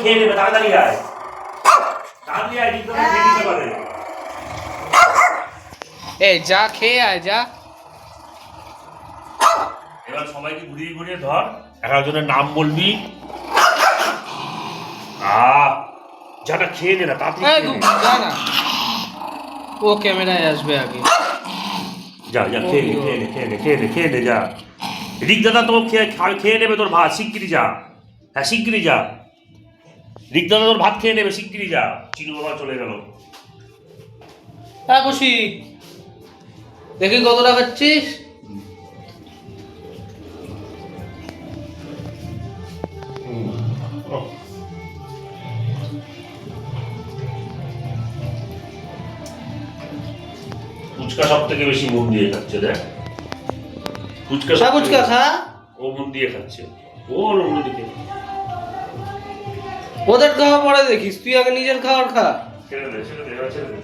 খেয়ে নেবে, তাড়াতাড়ি আয়, তাড়াতাড়ি আয়, ঠিক করে খেয়ে নিতে পারে। এই যা খেয়ে আয় যা। এবার সবাইকে ঘুরিয়ে ঘুরিয়ে ধর, একজনের নাম বলবি। যাটা খেয়ে নে না, তাড়াতাড়ি যা না, ও ক্যামেরায় আসবে আগে। যা যা খেয়ে নে, খেয়ে নে, খেয়ে নে, খেয়ে নে, খেয়ে নে, যা। রিক দাদা তো খেয়ে নেবে তোর ভাত, শিগগিরি যা। হ্যাঁ শিগগিরি যা, রিক দাদা তোর ভাত খেয়ে নেবে, শিগগিরি যা। চিনু বাবা চলে গেল। হ্যাঁ খুশি, দেখি কতটা খাচ্ছিস। ফুচকা সব থেকে বেশি মন দিয়ে খাচ্ছে, দেখ ফুচকা খা, ও মন দিয়ে খাচ্ছে, ওর অন্যদিকে। ওদের খাওয়া পরে দেখিস, তুই আগে নিজের খাওয়ার খা। ছেড়ে দে, ছেড়ে দে, ছেড়ে দে।